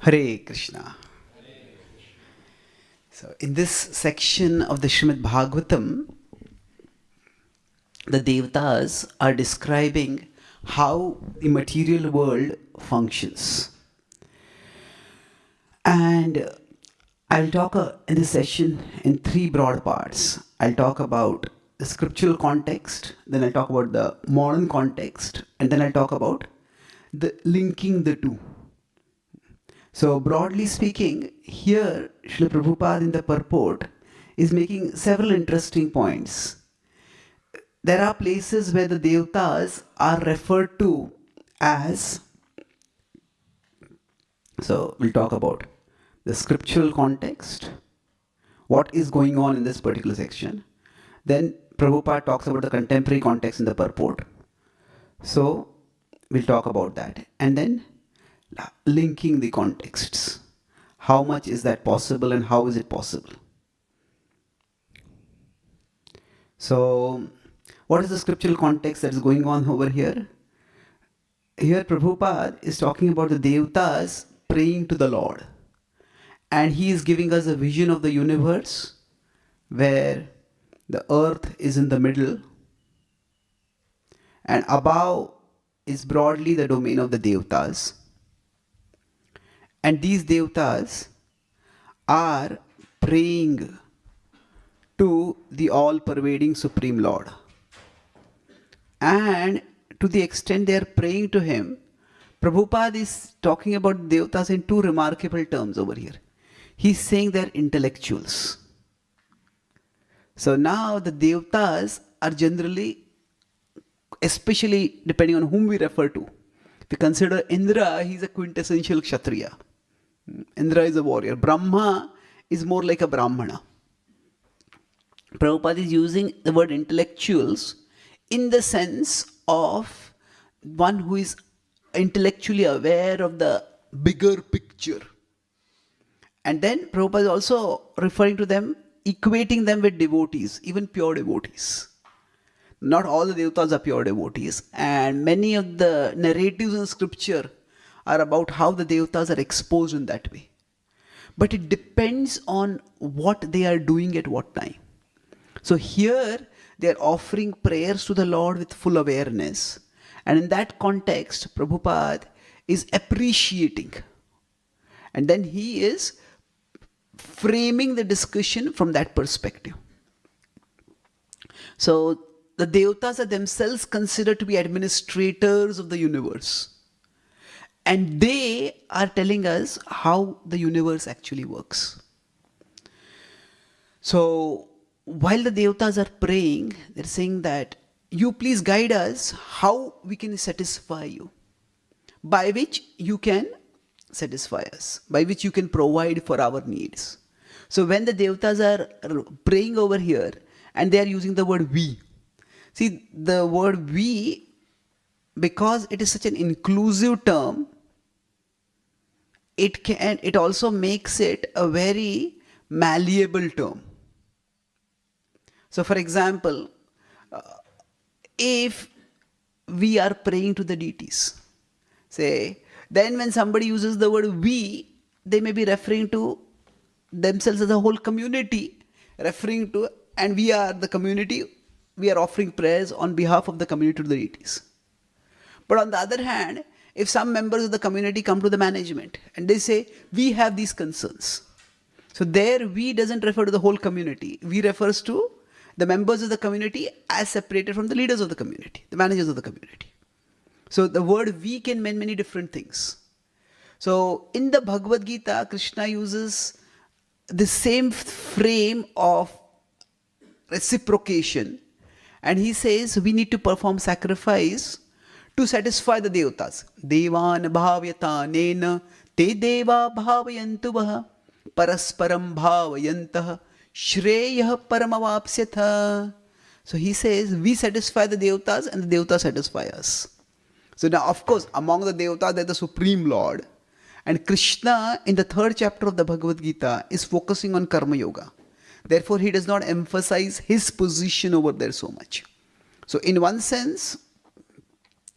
Hare Krishna. So, in this section of the Srimad Bhagavatam, the Devatas are describing how the material world functions. And I'll talk in this session in three broad parts. I'll talk about the scriptural context, then I'll talk about the modern context, and then I'll talk about the linking the two. So broadly speaking, here Srila Prabhupada in the purport is making several interesting points. There are places where the Devatas are referred to as, so we'll talk about the scriptural context, what is going on in this particular section. Then Prabhupada talks about the contemporary context in the purport. So we'll talk about that. And then linking the contexts. How much is that possible and how is it possible? So, what is the scriptural context that is going on over here? Here Prabhupada is talking about the Devatas praying to the Lord. And he is giving us a vision of the universe where the earth is in the middle and above is broadly the domain of the Devatas. And these Devatas are praying to the all-pervading Supreme Lord. And to the extent they are praying to him, Prabhupada is talking about Devatas in two remarkable terms over here. He's saying they're intellectuals. So now the Devatas are generally, especially depending on whom we refer to. If we consider Indra, he's a quintessential Kshatriya. Indra is a warrior. Brahma is more like a Brahmana. Prabhupada is using the word intellectuals in the sense of one who is intellectually aware of the bigger picture. And then Prabhupada is also referring to them, equating them with devotees, even pure devotees. Not all the Devatas are pure devotees, and many of the narratives in scripture are about how the Devatas are exposed in that way. But it depends on what they are doing at what time. So here they are offering prayers to the Lord with full awareness. And in that context, Prabhupada is appreciating. And then he is framing the discussion from that perspective. So the Devatas are themselves considered to be administrators of the universe. And they are telling us how the universe actually works. So while the Devatas are praying, they're saying that you please guide us how we can satisfy you, by which you can satisfy us, by which you can provide for our needs. So when the Devatas are praying over here and they are using the word we, see the word we, because it is such an inclusive term, it also makes it a very malleable term. So for example, if we are praying to the deities, say, then when somebody uses the word we, they may be referring to themselves as a whole community, referring to, and we are the community, we are offering prayers on behalf of the community to the deities. But on the other hand, if some members of the community come to the management and they say, we have these concerns. So there we doesn't refer to the whole community. We refers to the members of the community as separated from the leaders of the community, the managers of the community. So the word we can mean many different things. So in the Bhagavad Gita, Krishna uses the same frame of reciprocation. And he says we need to perform sacrifice to satisfy the Devatas. Devan bhavyata nena te deva bhavayantu vaha parasparam bhavayantah shreyah paramavapsyatha. So he says we satisfy the Devatas and the Devatas satisfy us. So now of course among the Devatas there is the Supreme Lord. And Krishna in the 3rd chapter of the Bhagavad Gita is focusing on Karma Yoga. Therefore he does not emphasize his position over there so much. So in one sense,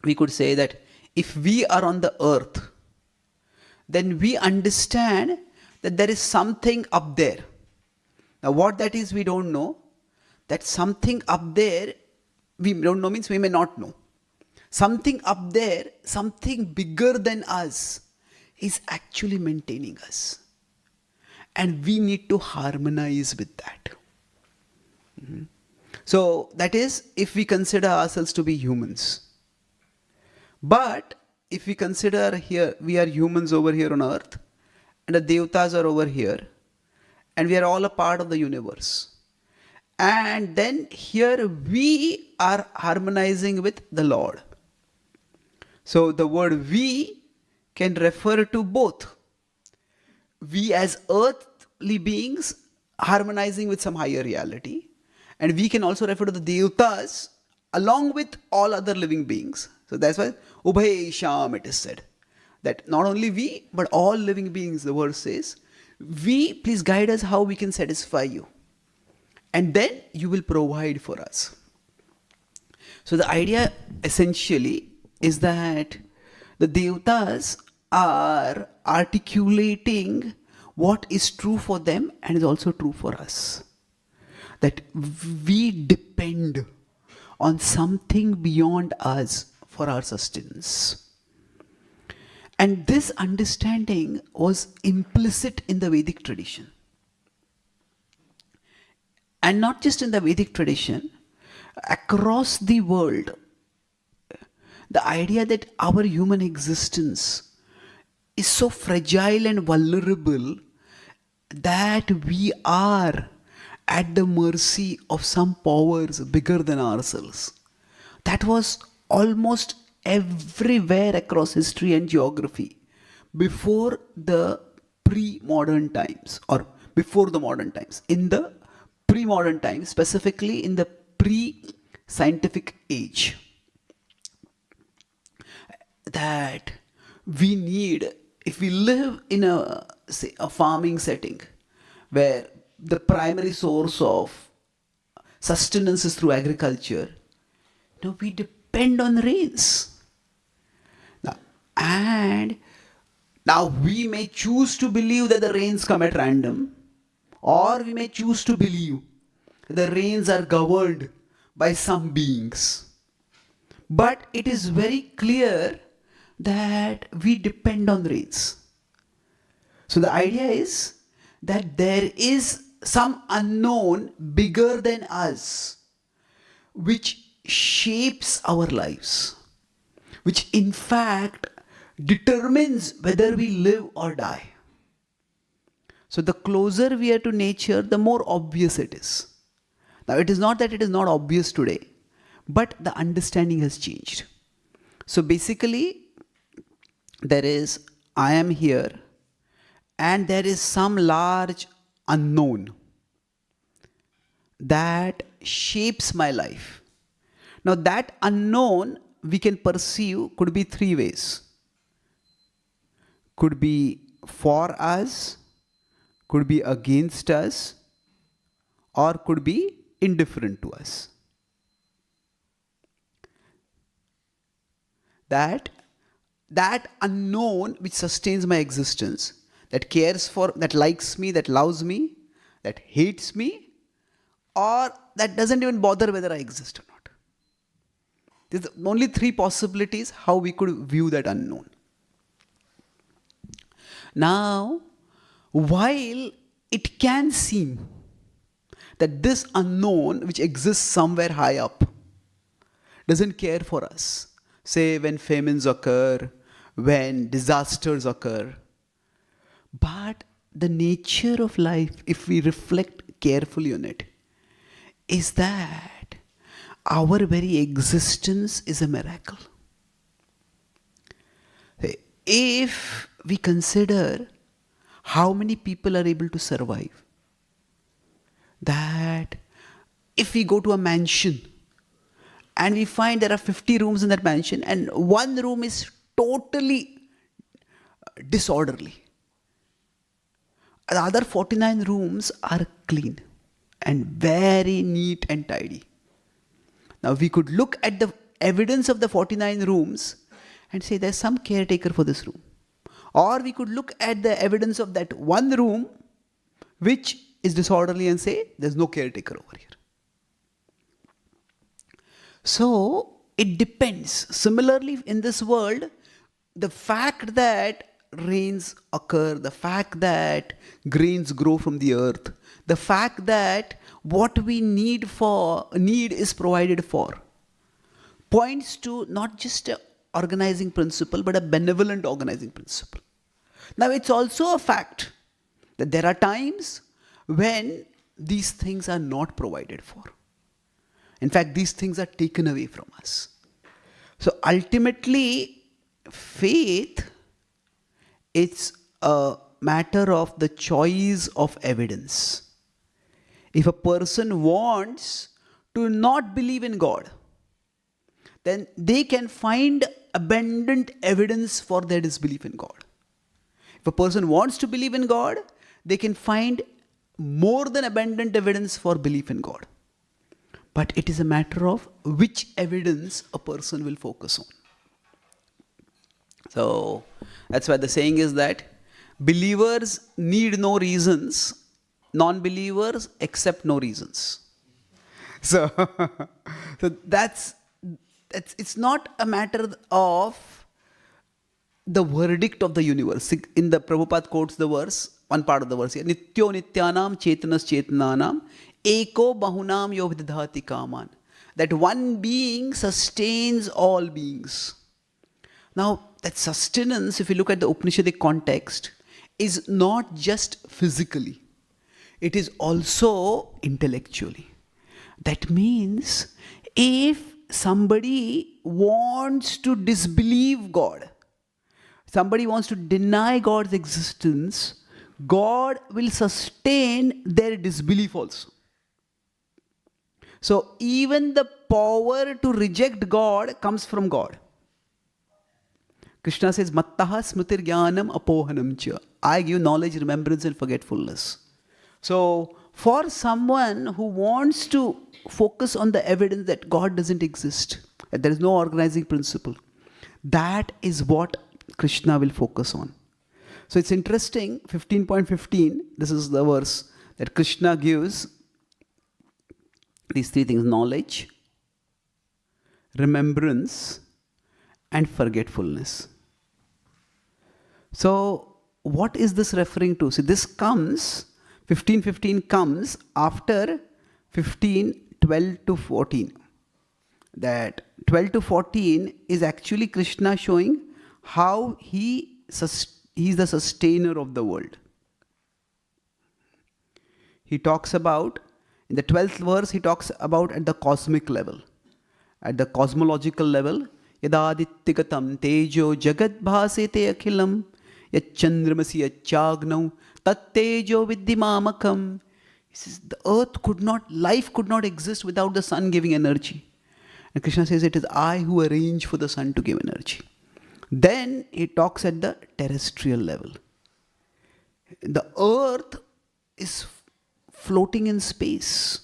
we could say that if we are on the earth, then we understand that there is something up there. Now what that is, we don't know. That something up there, we don't know means we may not know. Something up there, something bigger than us is actually maintaining us. And we need to harmonize with that. So that is if we consider ourselves to be humans. But if we consider here, we are humans over here on earth, and the Devatas are over here, and we are all a part of the universe. And then here we are harmonizing with the Lord. So the word we can refer to both. We as earthly beings harmonizing with some higher reality. And we can also refer to the Devatas along with all other living beings. So that's why Ubhay Sham it is said. That not only we, but all living beings, the verse says, we, please guide us how we can satisfy you. And then you will provide for us. So the idea essentially is that the Devatas are articulating what is true for them and is also true for us. That we depend on something beyond us for our sustenance. And this understanding was implicit in the Vedic tradition. And not just in the Vedic tradition, across the world, the idea that our human existence is so fragile and vulnerable that we are at the mercy of some powers bigger than ourselves. That was almost everywhere across history and geography before the pre-modern times, or before the modern times. In the pre-modern times, specifically in the pre-scientific age, that we need, if we live in a, say, a farming setting where the primary source of sustenance is through agriculture, we depend on rains. Now we may choose to believe that the rains come at random, or we may choose to believe that the rains are governed by some beings. But it is very clear that we depend on rains. So the idea is that there is some unknown bigger than us which shapes our lives, which in fact determines whether we live or die. So the closer we are to nature, the more obvious it is. Now it is not that it is not obvious today, but the understanding has changed. So basically, there is, I am here, and there is some large unknown that shapes my life. Now that unknown we can perceive could be three ways. Could be for us, could be against us, or could be indifferent to us. That unknown which sustains my existence, that cares for, that likes me, that loves me, that hates me, or that doesn't even bother whether I exist or not. There's only three possibilities how we could view that unknown. Now, while it can seem that this unknown which exists somewhere high up doesn't care for us, say when famines occur, when disasters occur, but the nature of life, if we reflect carefully on it, is that our very existence is a miracle. If we consider how many people are able to survive, that if we go to a mansion and we find there are 50 rooms in that mansion and one room is totally disorderly, the other 49 rooms are clean and very neat and tidy. Now we could look at the evidence of the 49 rooms and say there's some caretaker for this room, Or we could look at the evidence of that one room which is disorderly and say, there's no caretaker over here. So, it depends. Similarly, in this world, the fact that rains occur, the fact that grains grow from the earth, the fact that what we need is provided for, points to not just an organizing principle, but a benevolent organizing principle. Now, it's also a fact that there are times when these things are not provided for. In fact, these things are taken away from us. So ultimately, faith, it's a matter of the choice of evidence. If a person wants to not believe in God, then they can find abundant evidence for their disbelief in God. If a person wants to believe in God, they can find more than abundant evidence for belief in God. But it is a matter of which evidence a person will focus on. So that's why the saying is that believers need no reasons, non-believers accept no reasons. So it's not a matter of the verdict of the universe. In the Prabhupada quotes the verse, one part of the verse here, Nityo nityanam chetanas chetananam eko bahunam yo vidhati kaman. That one being sustains all beings. Now, that sustenance, if you look at the Upanishadic context, is not just physically. It is also intellectually. That means, if somebody wants to disbelieve God, somebody wants to deny God's existence, God will sustain their disbelief also. So even the power to reject God comes from God. Krishna says, Mattaha smritir jnanam apohanam cha. I give knowledge, remembrance and forgetfulness. So for someone who wants to focus on the evidence that God doesn't exist, that there is no organizing principle, that is what Krishna will focus on. So it's interesting, 15.15, this is the verse that Krishna gives these three things: knowledge, remembrance, and forgetfulness. So what is this referring to? See, this comes, 15.15 comes after 15.12 to 14. That 12 to 14 is actually Krishna showing how he is the sustainer of the world. He talks about, in the 12th verse, he talks about at the cosmic level, at the cosmological level, yadadittigatam tejo jagad bhasete akhilam yachandramasi yachagnav tat tejo viddimamakam. He says the earth life could not exist without the sun giving energy. And Krishna says it is I who arrange for the sun to give energy. Then he talks at the terrestrial level. The earth is floating in space.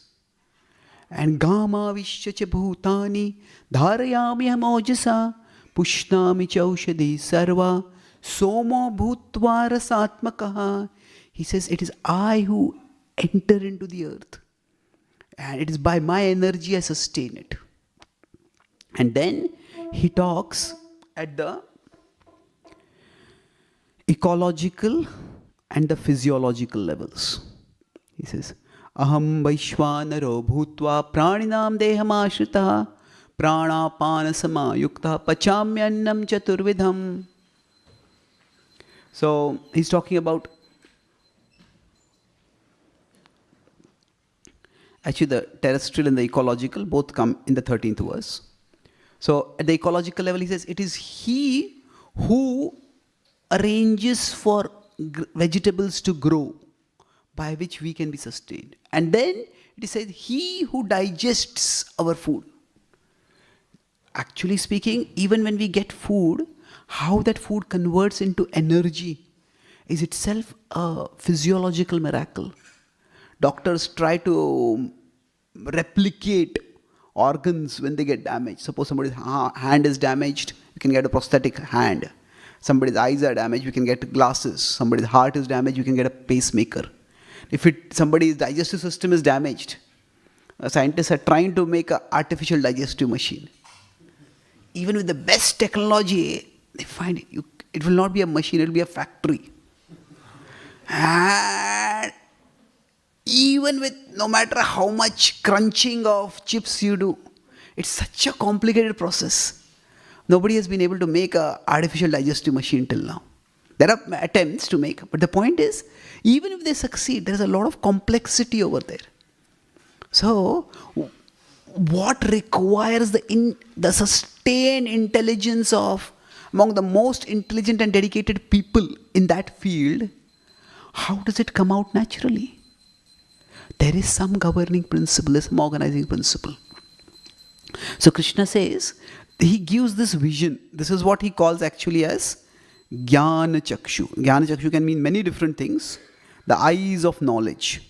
And Gama Vishyacha Bhutani Dharayami Hamojasa Pushnami Chaushadi Sarva Somo Bhutva Rasatmakaha. He says it is I who enter into the earth. And it is by my energy I sustain it. And then he talks at the ecological and the physiological levels. He says, Aham Vaishvanaro Bhutva Praninam Dehamashrita Pranapana Sama Yukta Pachamyannam Chaturvidham. So he's talking about actually the terrestrial and the ecological both come in the 13th verse. So at the ecological level he says it is he who arranges for vegetables to grow by which we can be sustained. And then it is said he who digests our food. Actually speaking, even when we get food, how that food converts into energy is itself a physiological miracle. Doctors try to replicate organs when they get damaged. Suppose somebody's hand is damaged, you can get a prosthetic hand. Somebody's eyes are damaged, we can get glasses. Somebody's heart is damaged, you can get a pacemaker. If somebody's digestive system is damaged, scientists are trying to make an artificial digestive machine. Even with the best technology, they find it will not be a machine, it will be a factory. And even with no matter how much crunching of chips you do, it's such a complicated process. Nobody has been able to make an artificial digestive machine till now. There are attempts to make, but the point is, even if they succeed, there is a lot of complexity over there. So, what requires the sustained intelligence of among the most intelligent and dedicated people in that field? How does it come out naturally? There is some governing principle, some organizing principle. So Krishna says, he gives this vision. This is what he calls actually as Jnana Chakshu. Jnana Chakshu can mean many different things. The eyes of knowledge.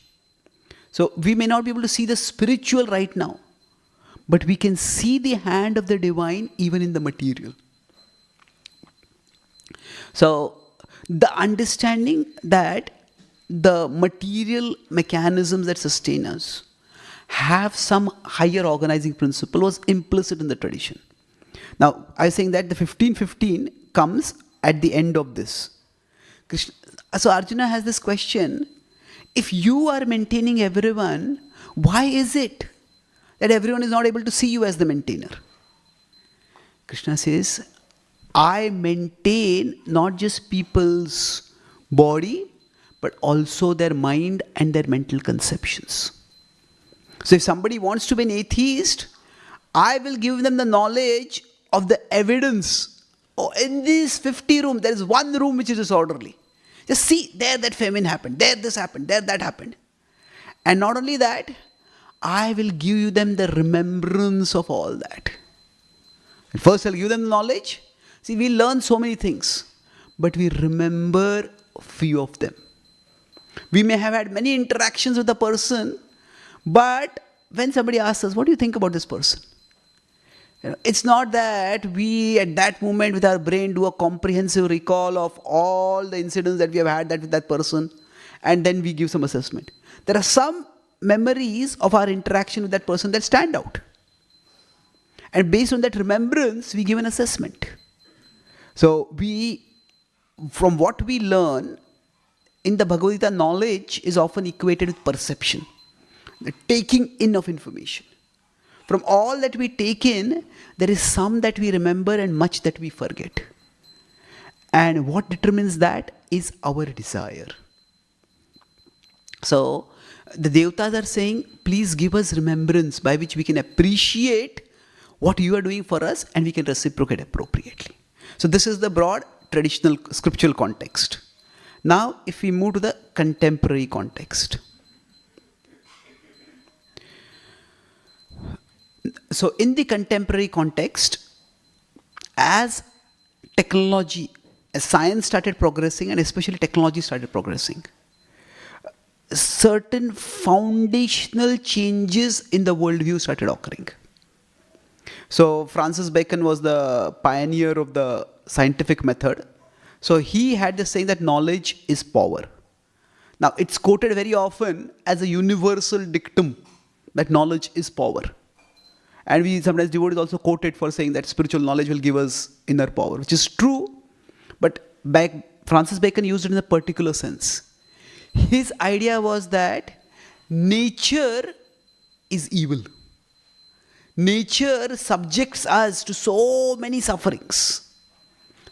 So we may not be able to see the spiritual right now, but we can see the hand of the divine even in the material. So the understanding that the material mechanisms that sustain us have some higher organizing principle was implicit in the tradition. Now, I was saying that the 1515 comes at the end of this. So Arjuna has this question, if you are maintaining everyone, why is it that everyone is not able to see you as the maintainer? Krishna says, I maintain not just people's body, but also their mind and their mental conceptions. So if somebody wants to be an atheist, I will give them the knowledge of the evidence. Oh, in these 50 rooms, there is one room which is disorderly. Just see, there that famine happened, there this happened, there that happened. And not only that, I will give them the remembrance of all that. First I'll give them the knowledge. See, we learn so many things, but we remember few of them. We may have had many interactions with a person, but when somebody asks us, what do you think about this person? It's not that we at that moment with our brain do a comprehensive recall of all the incidents that we have had with that person and then we give some assessment. There are some memories of our interaction with that person that stand out. And based on that remembrance, we give an assessment. So from what we learn in the Bhagavad Gita, knowledge is often equated with perception, the taking in of information. From all that we take in, there is some that we remember and much that we forget. And what determines that is our desire. So, the Devatas are saying, please give us remembrance by which we can appreciate what you are doing for us and we can reciprocate appropriately. So, this is the broad traditional scriptural context. Now, if we move to the contemporary context. So, in the contemporary context, as technology, as science started progressing and especially technology started progressing, certain foundational changes in the worldview started occurring. So, Francis Bacon was the pioneer of the scientific method. So, he had this saying that knowledge is power. Now, it's quoted very often as a universal dictum that knowledge is power. And we sometimes devotees also quote it for saying that spiritual knowledge will give us inner power, which is true. But Francis Bacon used it in a particular sense. His idea was that nature is evil. Nature subjects us to so many sufferings.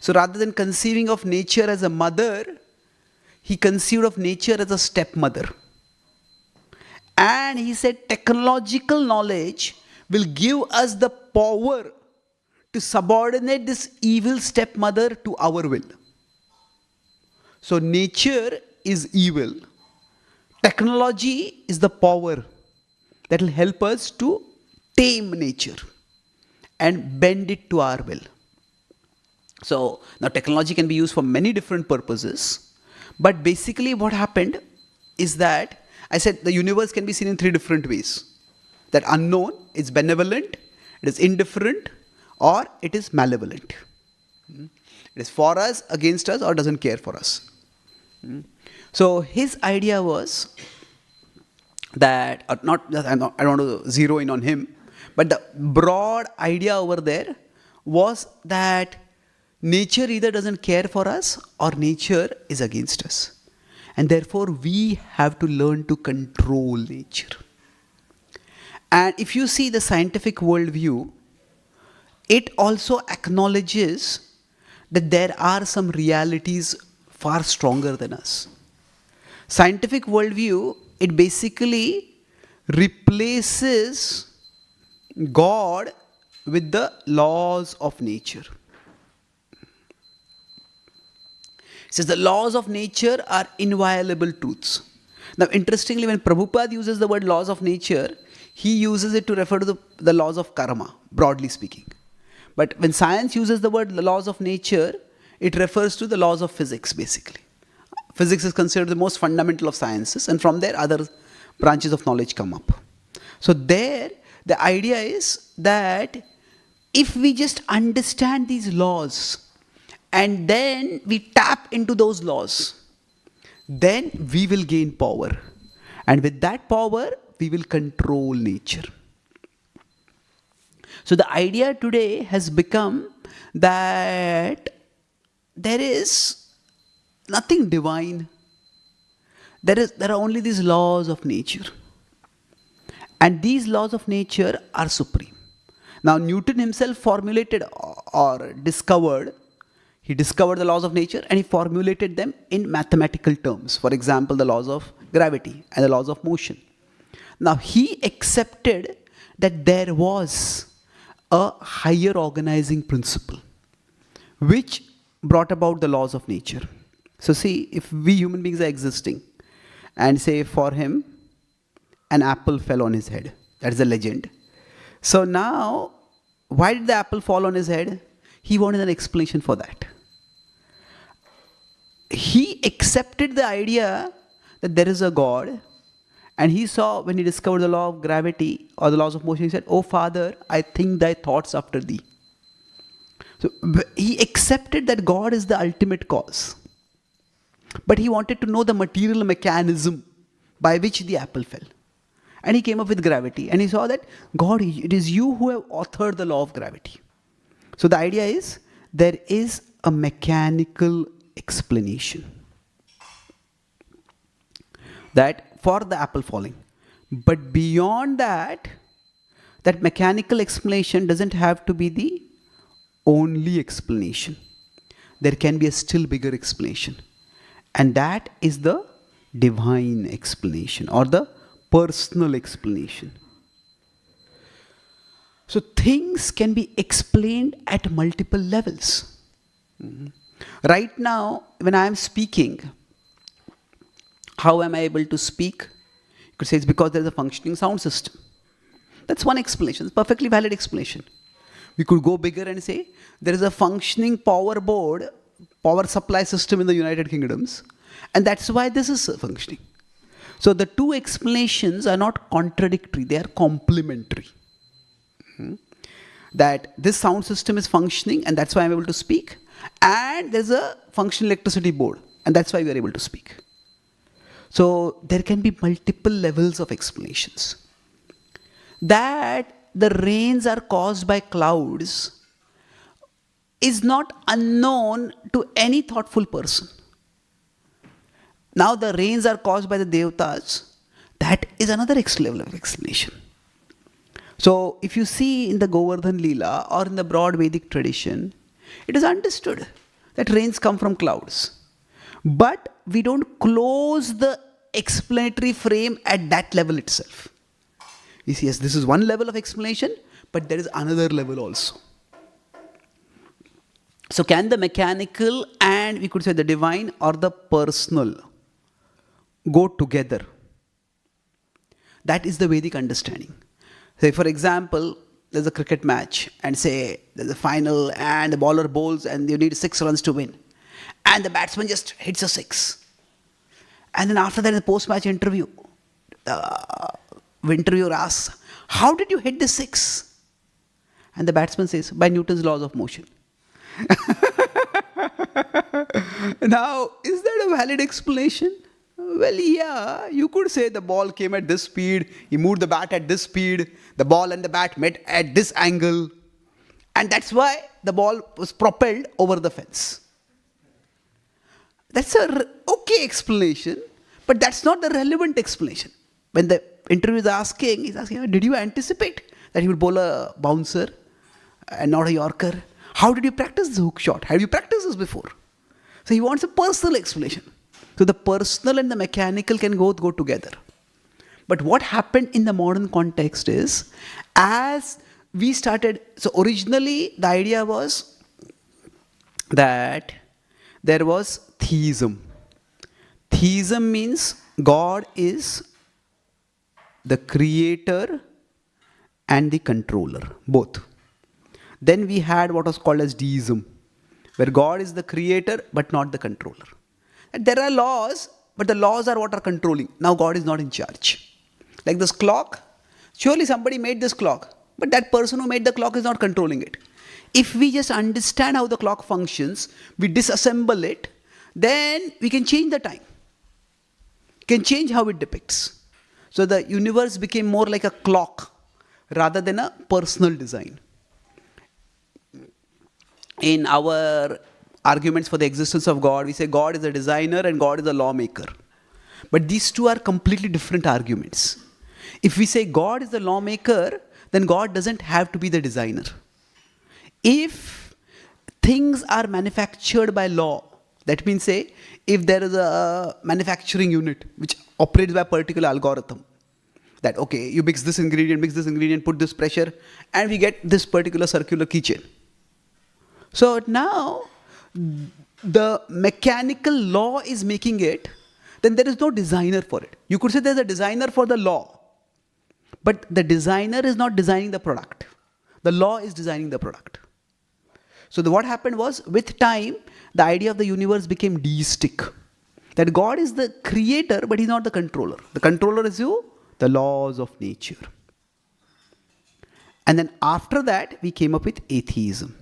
So rather than conceiving of nature as a mother, he conceived of nature as a stepmother. And he said technological knowledge will give us the power to subordinate this evil stepmother to our will. So nature is evil. Technology is the power that will help us to tame nature and bend it to our will. So now technology can be used for many different purposes. But basically what happened is that I said the universe can be seen in three different ways. That unknown is benevolent, it is indifferent, or it is malevolent. It is for us, against us, or doesn't care for us. So his idea was that, or not, I don't want to zero in on him, but the broad idea over there was that nature either doesn't care for us or nature is against us. And therefore, we have to learn to control nature. And if you see the scientific worldview, it also acknowledges that there are some realities far stronger than us. Scientific worldview, it basically replaces God with the laws of nature. It says the laws of nature are inviolable truths. Now, interestingly, when Prabhupada uses the word laws of nature, he uses it to refer to the laws of karma, broadly speaking. But when science uses the word the laws of nature, it refers to the laws of physics, basically. Physics is considered the most fundamental of sciences, and from there, other branches of knowledge come up. So there, the idea is that if we just understand these laws, and then we tap into those laws, then we will gain power. And with that power, we will control nature. So the idea today has become that there is nothing divine. There are only these laws of nature. And these laws of nature are supreme. Now Newton himself formulated or discovered, he discovered the laws of nature and he formulated them in mathematical terms. For example, the laws of gravity and the laws of motion. Now he accepted that there was a higher organizing principle which brought about the laws of nature. So see, if we human beings are existing and say for him an apple fell on his head, that is a legend. So now, why did the apple fall on his head? He wanted an explanation for that. He accepted the idea that there is a God, and he saw when he discovered the law of gravity or the laws of motion, he said, "Oh Father, I think thy thoughts after thee." So he accepted that God is the ultimate cause. But he wanted to know the material mechanism by which the apple fell. And he came up with gravity. And he saw that, God, it is you who have authored the law of gravity. So the idea is, there is a mechanical explanation that for the apple falling. But beyond that, that mechanical explanation doesn't have to be the only explanation. There can be a still bigger explanation. And that is the divine explanation or the personal explanation. So things can be explained at multiple levels. Right now, when I am speaking, how am I able to speak? You could say it's because there is a functioning sound system. That's one explanation. It's a perfectly valid explanation. We could go bigger and say there is a functioning power board, power supply system in the United Kingdoms, and that's why this is functioning. So the two explanations are not contradictory, they are complementary. That this sound system is functioning and that's why I'm able to speak, and there's a functional electricity board and that's why we are able to speak. So there can be multiple levels of explanations. That the rains are caused by clouds is not unknown to any thoughtful person. Now the rains are caused by the devatas. That is another level of explanation. So if you see in the Govardhan Leela or in the broad Vedic tradition, it is understood that rains come from clouds. But we don't close the explanatory frame at that level itself. You see, yes, this is one level of explanation, but there is another level also. So can the mechanical and we could say the divine or the personal go together? That is the Vedic understanding. Say for example, there's a cricket match and say there's a final and the bowler bowls and you need 6 runs to win. And the batsman just hits a 6. And then after that in the post-match interview, the interviewer asks, how did you hit the 6? And the batsman says, by Newton's laws of motion. Now, is that a valid explanation? Well, yeah, you could say the ball came at this speed, he moved the bat at this speed, the ball and the bat met at this angle, and that's why the ball was propelled over the fence. That's a okay explanation, but that's not the relevant explanation. When the interviewer is asking, he's asking, did you anticipate that he would bowl a bouncer and not a Yorker? How did you practice the hook shot? Have you practiced this before? So he wants a personal explanation. So the personal and the mechanical can go together. But what happened in the modern context is, as we started, so originally the idea was that there was theism. Theism means God is the creator and the controller, both. Then we had what was called as deism, where God is the creator but not the controller. And there are laws, but the laws are what are controlling. Now God is not in charge. Like this clock, surely somebody made this clock, but that person who made the clock is not controlling it. If we just understand how the clock functions, we disassemble it, then we can change the time. Can change how it depicts. So the universe became more like a clock rather than a personal design. In our arguments for the existence of God, we say God is a designer and God is a lawmaker. But these two are completely different arguments. If we say God is the lawmaker, then God doesn't have to be the designer. If things are manufactured by law, that means, say, if there is a manufacturing unit which operates by a particular algorithm, that okay, you mix this ingredient, put this pressure, and we get this particular circular keychain. So now, the mechanical law is making it, then there is no designer for it. You could say there's a designer for the law, but the designer is not designing the product. The law is designing the product. So what happened was, with time, the idea of the universe became deistic. That God is the creator, but he's not the controller. The controller is you, the laws of nature. And then after that, we came up with atheism,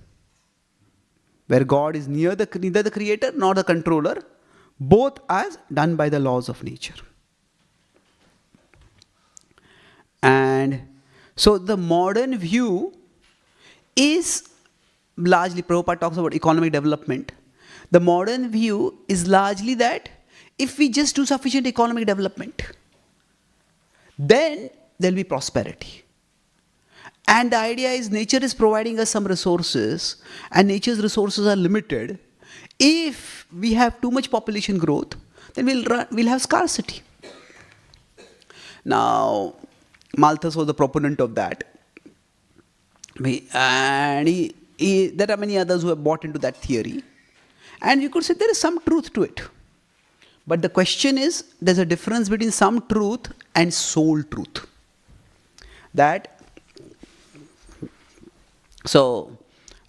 where God is neither the creator nor the controller, both as done by the laws of nature. And so the modern view is largely, Prabhupada talks about economic development. The modern view is largely that if we just do sufficient economic development, then there will be prosperity. And the idea is nature is providing us some resources, and nature's resources are limited. If we have too much population growth, then we'll have scarcity. Now, Malthus was the proponent of that. And there are many others who have bought into that theory. And you could say there is some truth to it. But the question is, there's a difference between some truth and soul truth. So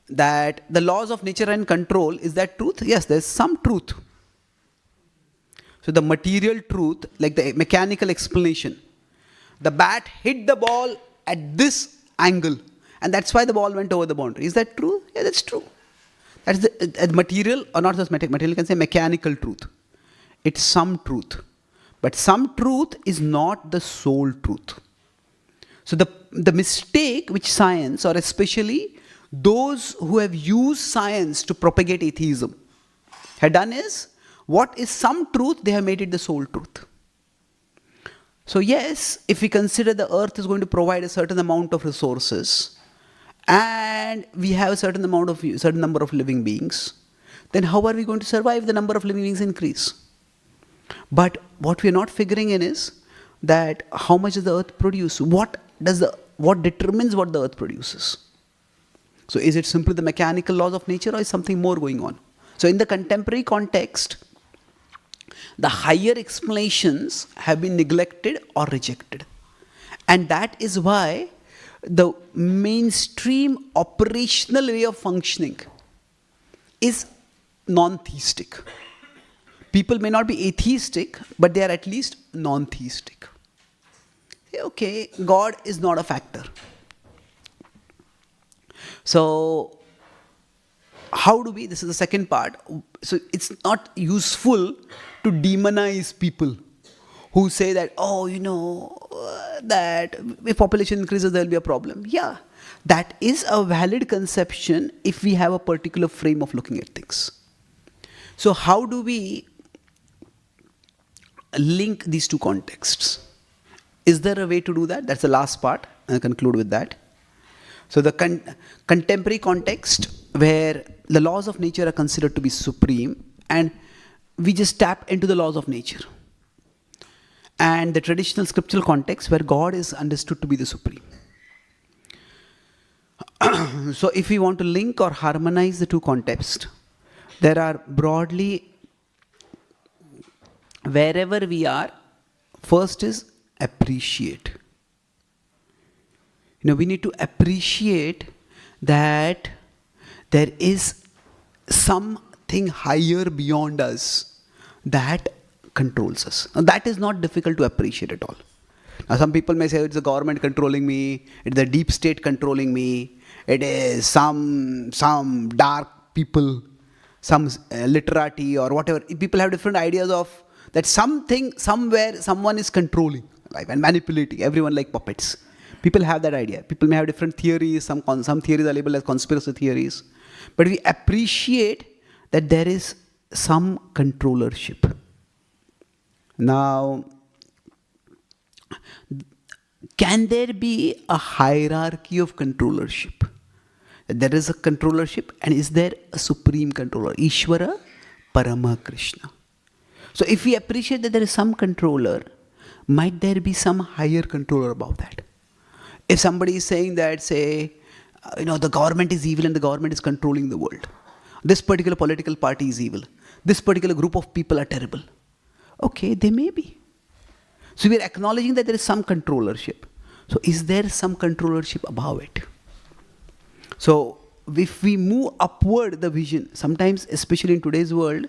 that the laws of nature and control, is that truth? Yes, there's some truth. So the material truth, like the mechanical explanation, the bat hit the ball at this angle, and that's why the ball went over the boundary. Is that true? Yeah, that's true. That's the material, or not just material, you can say mechanical truth. It's some truth. But some truth is not the sole truth. So the mistake which science, or especially those who have used science to propagate atheism, have done is, what is some truth, they have made it the sole truth. So yes, if we consider the earth is going to provide a certain amount of resources, and we have a certain number of living beings, then how are we going to survive if the number of living beings increase? But what we are not figuring in is that how much does the earth produce? What determines what the earth produces? So is it simply the mechanical laws of nature, or is something more going on? So in the contemporary context, the higher explanations have been neglected or rejected. And that is why the mainstream operational way of functioning is non-theistic. People may not be atheistic, but they are at least non-theistic. Okay, God is not a factor. So how do we, this is the second part, so it's not useful to demonize people who say that, oh, that if population increases, there will be a problem. Yeah, that is a valid conception if we have a particular frame of looking at things. So how do we link these two contexts? Is there a way to do that? That's the last part. I'll conclude with that. So the contemporary context where the laws of nature are considered to be supreme and we just tap into the laws of nature. And the traditional scriptural context where God is understood to be the supreme. So if we want to link or harmonize the two contexts, there are broadly, wherever we are, first is appreciate. We need to appreciate that there is something higher beyond us that controls us. Now, that is not difficult to appreciate at all. Now, some people may say it's the government controlling me, it's the deep state controlling me, it is some dark people, some literati or whatever. People have different ideas of that something, somewhere, someone is controlling life and manipulating everyone like puppets. People have that idea. People may have different theories. Some theories are labeled as conspiracy theories. But we appreciate that there is some controllership. Now, can there be a hierarchy of controllership? There is a controllership, and is there a supreme controller? Ishvara, Parama Krishna. So if we appreciate that there is some controller, might there be some higher controller above that? If somebody is saying that, say, the government is evil and the government is controlling the world. This particular political party is evil. This particular group of people are terrible. Okay, they may be. So we are acknowledging that there is some controllership. So is there some controllership above it? So if we move upward the vision, sometimes, especially in today's world,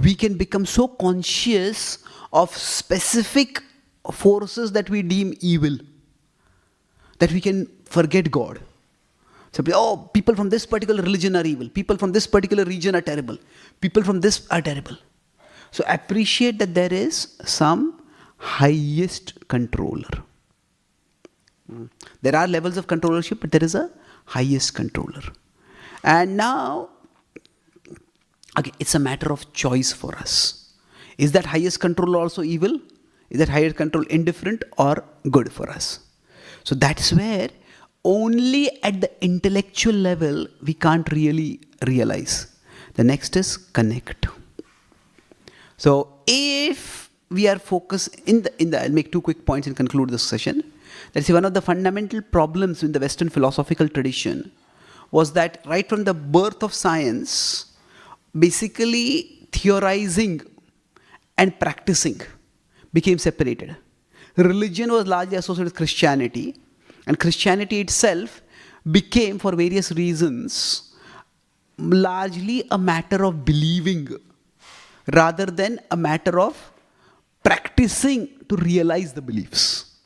we can become so conscious of specific forces that we deem evil that we can forget God. So, people from this particular religion are evil. People from this particular region are terrible. People from this are terrible. So appreciate that there is some highest controller. There are levels of controllership, but there is a highest controller. And now, again, it's a matter of choice for us. Is that highest controller also evil? Is that highest control indifferent or good for us? So that's where only at the intellectual level we can't really realize. The next is connect. So if we are focused I'll make 2 quick points and conclude this session. Let's see, one of the fundamental problems in the Western philosophical tradition was that right from the birth of science, basically theorizing and practicing became separated. Religion was largely associated with Christianity, and Christianity itself became, for various reasons, largely a matter of believing rather than a matter of practicing to realize the beliefs.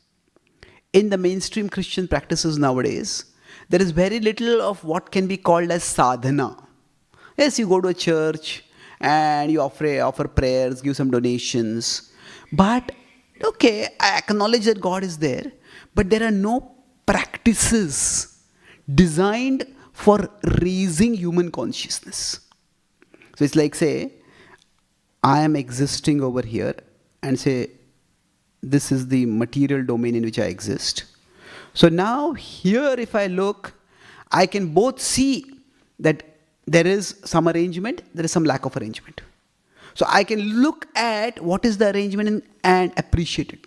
In the mainstream Christian practices nowadays, there is very little of what can be called as sadhana. Yes, you go to a church and you offer prayers, give some donations. But, okay, I acknowledge that God is there, but there are no practices designed for raising human consciousness. So it's like, say, I am existing over here and say, this is the material domain in which I exist. So now here if I look, I can both see that there is some arrangement, there is some lack of arrangement. So I can look at what is the arrangement and appreciate it.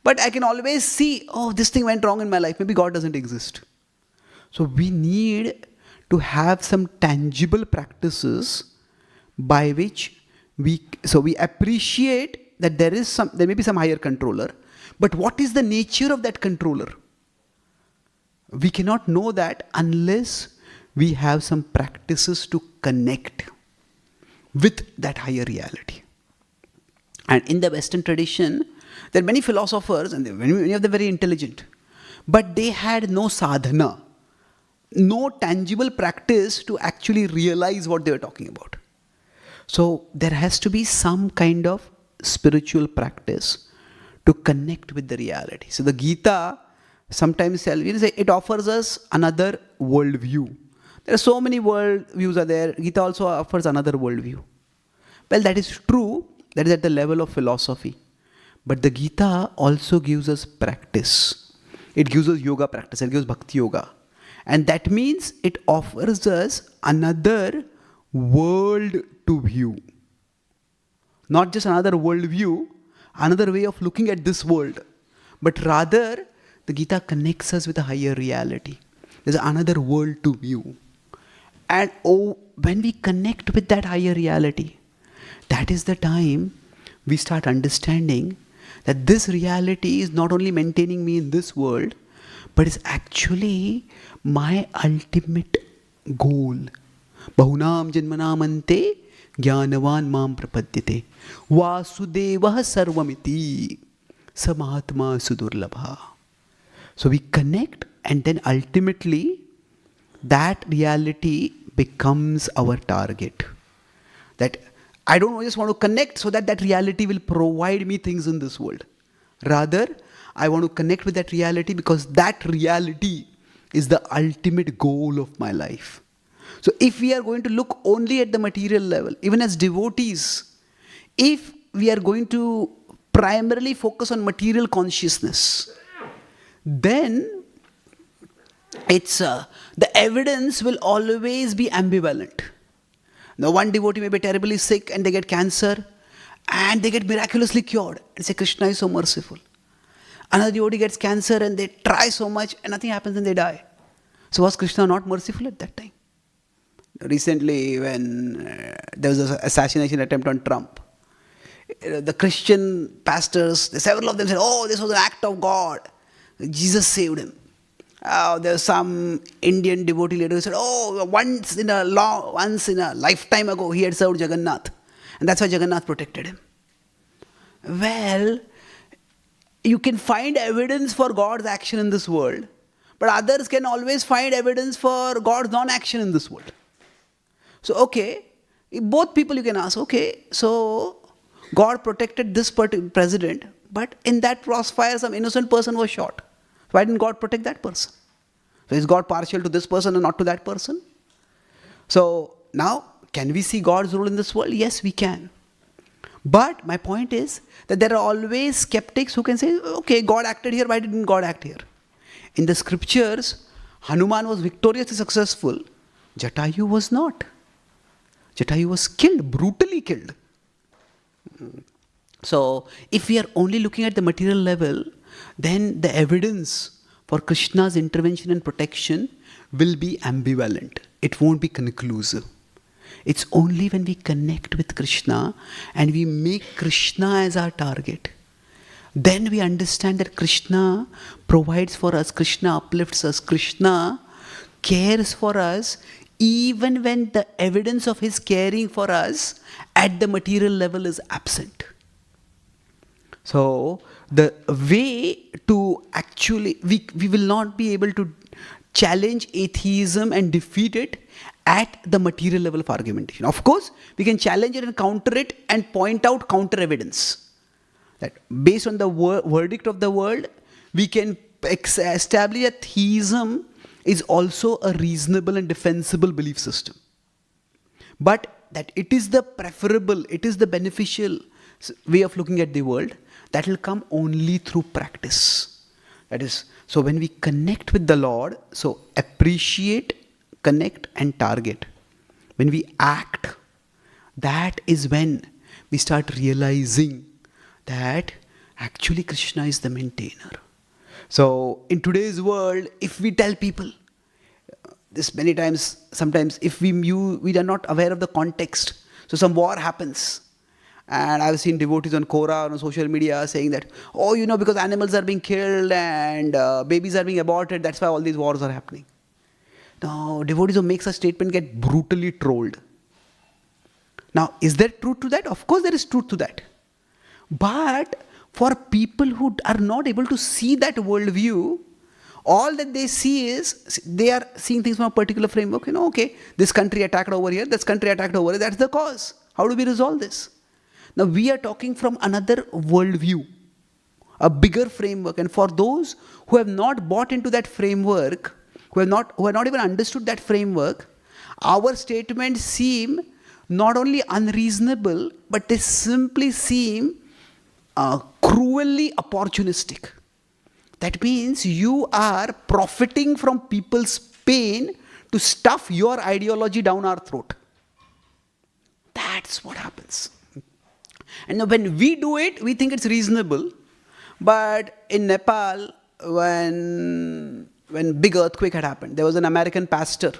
But I can always see, this thing went wrong in my life. Maybe God doesn't exist. So we need to have some tangible practices by which we appreciate that there may be some higher controller. But what is the nature of that controller? We cannot know that unless we have some practices to connect with that higher reality. And in the Western tradition, there are many philosophers, and many of them very intelligent, but they had no sadhana no tangible practice to actually realize what they were talking about. So there has to be some kind of spiritual practice to connect with the reality. So the Gita sometimes it offers us another worldview. There are so many worldviews are there. Gita also offers another worldview. Well, that is true. That is at the level of philosophy. But the Gita also gives us practice. It gives us yoga practice. It gives bhakti yoga. And that means it offers us another world to view. Not just another world view, another way of looking at this world. But rather, the Gita connects us with a higher reality. There's another world to view. And when we connect with that higher reality, that is the time we start understanding that this reality is not only maintaining me in this world, but is actually my ultimate goal. Bahunam janmanamante jnanavan mam prapadyate vasudevah sarvamiti samahatma sudurlabha. So we connect, and then ultimately that reality becomes our target. That I don't just want to connect so that that reality will provide me things in this world. Rather, I want to connect with that reality because that reality is the ultimate goal of my life. So if we are going to look only at the material level, even as devotees, if we are going to primarily focus on material consciousness, then the evidence will always be ambivalent. Now, one devotee may be terribly sick and they get cancer and they get miraculously cured and say, Krishna is so merciful. Another devotee gets cancer and they try so much and nothing happens and they die. So was Krishna not merciful at that time? Recently, when there was an assassination attempt on Trump, the Christian pastors, several of them said, oh, this was an act of God. Jesus saved him. There was some Indian devotee leader who said, oh, once in a lifetime ago, he had served Jagannath. And that's why Jagannath protected him. Well, you can find evidence for God's action in this world, but others can always find evidence for God's non-action in this world. So, okay, both people you can ask, okay, so God protected this president, but in that crossfire, some innocent person was shot. Why didn't God protect that person? So is God partial to this person and not to that person? So now, can we see God's role in this world? Yes, we can. But my point is that there are always skeptics who can say, okay, God acted here, why didn't God act here? In the scriptures, Hanuman was victoriously successful. Jatayu was not. Jatayu was killed, brutally killed. So, if we are only looking at the material level, then the evidence for Krishna's intervention and protection will be ambivalent. It won't be conclusive. It's only when we connect with Krishna and we make Krishna as our target, then we understand that Krishna provides for us, Krishna uplifts us, Krishna cares for us, even when the evidence of his caring for us at the material level is absent. So, the way to actually, we will not be able to challenge atheism and defeat it at the material level of argumentation. Of course, we can challenge it and counter it and point out counter evidence. That based on the verdict of the world, we can establish that theism is also a reasonable and defensible belief system. But that it is the preferable, it is the beneficial way of looking at the world, that will come only through practice. That is, so when we connect with the Lord, so appreciate, connect and target. When we act, that is when we start realizing that actually Krishna is the maintainer. So in today's world, if we tell people, this many times, sometimes if we are not aware of the context, so some war happens, and I've seen devotees on Quora, on social media saying that, oh, because animals are being killed and babies are being aborted, that's why all these wars are happening. Now, devotees who make such statement get brutally trolled. Now, is there truth to that? Of course there is truth to that. But for people who are not able to see that worldview, All that they see is, they are seeing things from a particular framework. Okay, this country attacked over here, this country attacked over here, that's the cause. How do we resolve this? Now we are talking from another worldview, a bigger framework. And for those who have not bought into that framework, who have not even understood that framework, our statements seem not only unreasonable, but they simply seem cruelly opportunistic. That means you are profiting from people's pain to stuff your ideology down our throat. That's what happens. And when we do it, we think it's reasonable. But in Nepal, when big earthquake had happened, there was an American pastor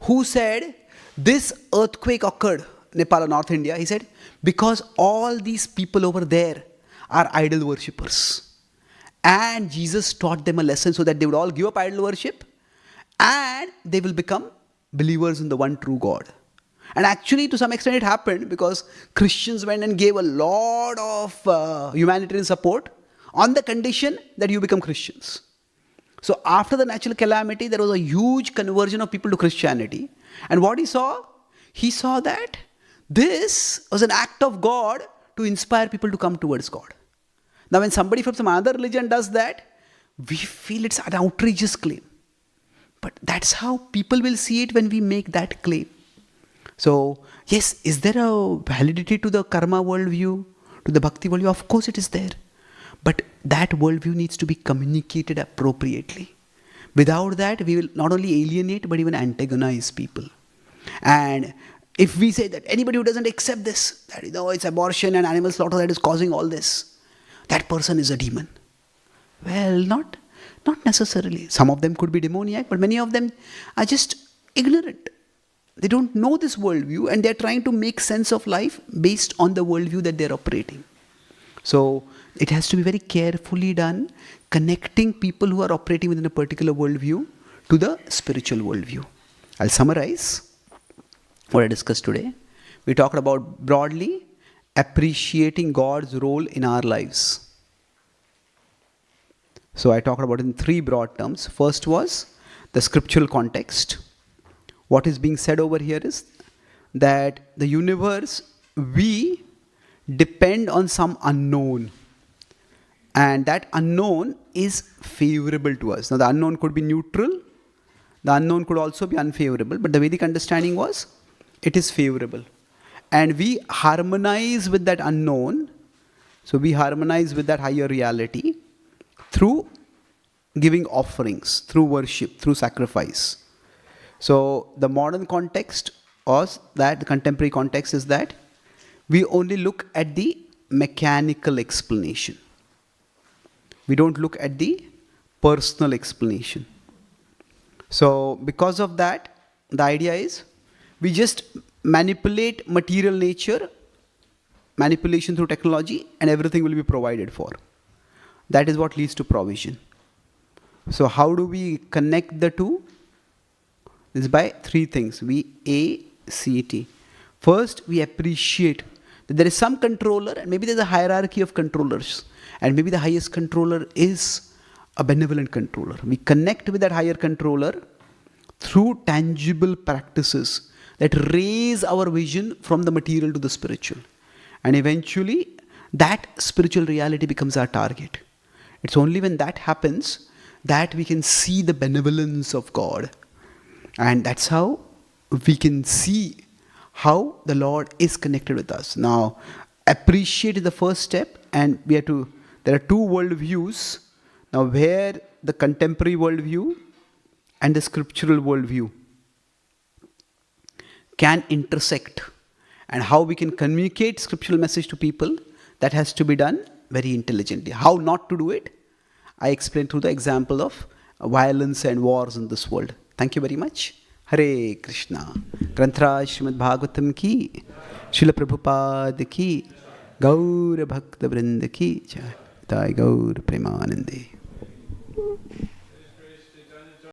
who said, this earthquake occurred, Nepal or North India, he said, because all these people over there are idol worshippers. And Jesus taught them a lesson so that they would all give up idol worship and they will become believers in the one true God. And actually, to some extent, it happened because Christians went and gave a lot of humanitarian support on the condition that you become Christians. So after the natural calamity, there was a huge conversion of people to Christianity. And what he saw that this was an act of God to inspire people to come towards God. Now when somebody from some other religion does that, we feel it's an outrageous claim. But that's how people will see it when we make that claim. So, yes, is there a validity to the karma worldview, to the bhakti worldview? Of course it is there. But that worldview needs to be communicated appropriately. Without that, we will not only alienate, but even antagonize people. And if we say that anybody who doesn't accept this, that it's abortion and animal slaughter that is causing all this, that person is a demon. Well, not necessarily. Some of them could be demoniac, but many of them are just ignorant. They don't know this worldview and they're trying to make sense of life based on the worldview that they're operating. So it has to be very carefully done, connecting people who are operating within a particular worldview to the spiritual worldview. I'll summarize what I discussed today. We talked about broadly appreciating God's role in our lives. So I talked about it in three broad terms. First was the scriptural context. What is being said over here is that the universe, we depend on some unknown. And that unknown is favorable to us. Now the unknown could be neutral. The unknown could also be unfavorable. But the Vedic understanding was, it is favorable. And we harmonize with that unknown. So we harmonize with that higher reality through giving offerings, through worship, through sacrifice. So the modern context, or that the contemporary context, is that we only look at the mechanical explanation. We don't look at the personal explanation. So because of that, the idea is we just manipulate material nature, manipulation through technology, and everything will be provided for. That is what leads to provision. So how do we connect the two? It's by three things. V-A-C-T. First, we appreciate that there is some controller, and maybe there's a hierarchy of controllers. And maybe the highest controller is a benevolent controller. We connect with that higher controller through tangible practices that raise our vision from the material to the spiritual. And eventually, that spiritual reality becomes our target. It's only when that happens that we can see the benevolence of God. And that's how we can see how the Lord is connected with us. Now, appreciate is the first step, and there are two worldviews. Now, where the contemporary worldview and the scriptural worldview can intersect, and how we can communicate scriptural message to people, that has to be done very intelligently. How not to do it, I explained through the example of violence and wars in this world. Thank you very much. Hare Krishna. Grantraj Srimad Bhagavatam ki, Srila Prabhupada ki, Gaur Bhakta Vrinda ki, Jai Gaur Premanande.